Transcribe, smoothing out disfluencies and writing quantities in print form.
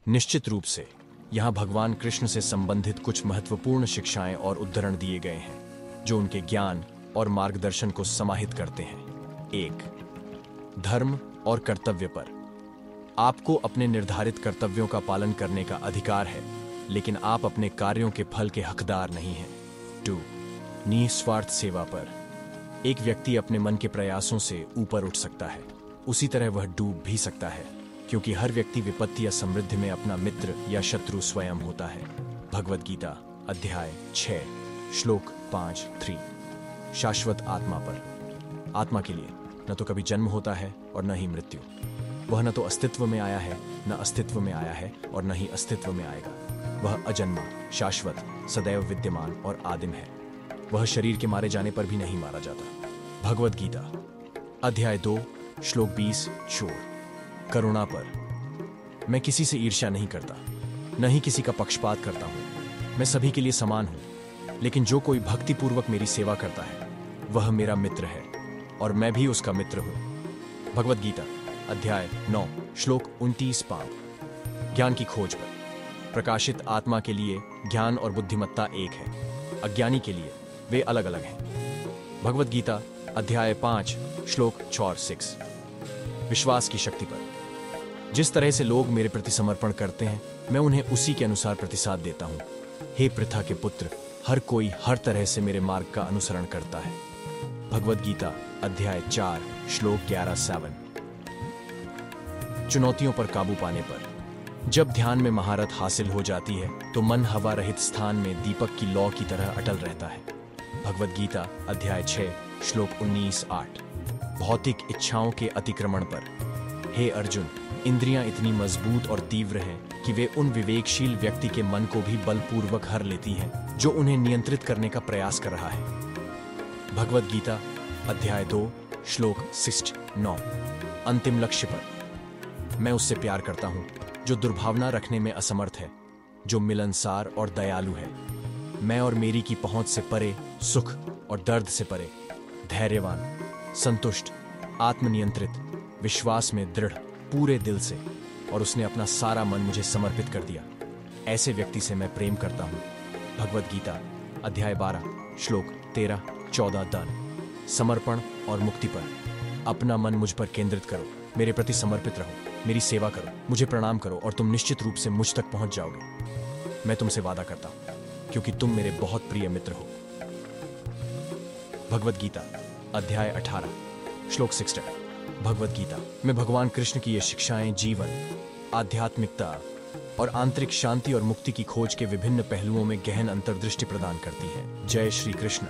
निश्चित रूप से यहाँ भगवान कृष्ण से संबंधित कुछ महत्वपूर्ण शिक्षाएं और उद्धरण दिए गए हैं जो उनके ज्ञान और मार्गदर्शन को समाहित करते हैं। 1. धर्म और कर्तव्य पर। आपको अपने निर्धारित कर्तव्यों का पालन करने का अधिकार है, लेकिन आप अपने कार्यों के फल के हकदार नहीं हैं। 2. निस्वार्थ सेवा पर। एक व्यक्ति अपने मन के प्रयासों से ऊपर उठ सकता है, उसी तरह वह डूब भी सकता है, क्योंकि हर व्यक्ति विपत्ति या समृद्धि में अपना मित्र या शत्रु स्वयं होता है। भगवद गीता अध्याय 6 श्लोक 5-3। शाश्वत आत्मा पर। आत्मा के लिए न तो कभी जन्म होता है और न ही मृत्यु। वह न तो अस्तित्व में आया है, न अस्तित्व में आया है और न ही अस्तित्व में आएगा। वह अजन्मा, शाश्वत, सदैव विद्यमान और आदिम है। वह शरीर के मारे जाने पर भी नहीं मारा जाता। भगवद गीता अध्याय 2 श्लोक 20 शोर। करुणा पर। मैं किसी से ईर्ष्या नहीं करता, न ही किसी का पक्षपात करता हूं। मैं सभी के लिए समान हूं, लेकिन जो कोई भक्तिपूर्वक मेरी सेवा करता है वह मेरा मित्र है और मैं भी उसका मित्र हूं। भगवद गीता अध्याय 9 श्लोक 29-5। ज्ञान की खोज पर। प्रकाशित आत्मा के लिए ज्ञान और बुद्धिमत्ता एक है, अज्ञानी के लिए वे अलग अलग हैं। भगवद गीता अध्याय 5 श्लोक 4-6। विश्वास की शक्ति पर। जिस तरह से लोग मेरे प्रति समर्पण करते हैं, मैं उन्हें उसी के अनुसार प्रतिसाद देता हूं। हे पृथा के पुत्र, हर कोई हर तरह से मेरे मार्ग का अनुसरण करता है। भगवद गीता अध्याय 4 श्लोक 11-7। चुनौतियों पर काबू पाने पर। जब ध्यान में महारत हासिल हो जाती है तो मन हवा रहित स्थान में दीपक की लौ की तरह अटल रहता है। भगवद गीता अध्याय 6 श्लोक 19-8। भौतिक इच्छाओं के अतिक्रमण पर। हे अर्जुन, इंद्रियां इतनी मजबूत और तीव्र हैं कि वे उन विवेकशील व्यक्ति के मन को भी बलपूर्वक हर लेती हैं जो उन्हें नियंत्रित करने का प्रयास कर रहा है। भगवद गीता अध्याय 2 श्लोक 6-9। अंतिम लक्ष्य पर। मैं उससे प्यार करता हूं जो दुर्भावना रखने में असमर्थ है, जो मिलनसार और दयालु है। मैं और मेरी की पहुंच से परे, सुख और दर्द से परे, धैर्यवान, संतुष्ट, आत्मनियंत्रित, विश्वास में दृढ़, पूरे दिल से, और उसने अपना सारा मन मुझे समर्पित कर दिया। ऐसे व्यक्ति से मैं प्रेम करता हूं। भगवद गीता अध्याय 12 श्लोक 13-14। दान, समर्पण और मुक्ति पर। अपना मन मुझ पर केंद्रित करो, मेरे प्रति समर्पित रहो, मेरी सेवा करो, मुझे प्रणाम करो और तुम निश्चित रूप से मुझ तक पहुंच जाओगे। मैं तुमसे वादा करता हूं, क्योंकि तुम मेरे बहुत प्रिय मित्र हो। भगवद गीता अध्याय 18 श्लोक 16। भगवद गीता में भगवान कृष्ण की ये शिक्षाएं जीवन, आध्यात्मिकता और आंतरिक शांति और मुक्ति की खोज के विभिन्न पहलुओं में गहन अंतर्दृष्टि प्रदान करती हैं। जय श्री कृष्ण।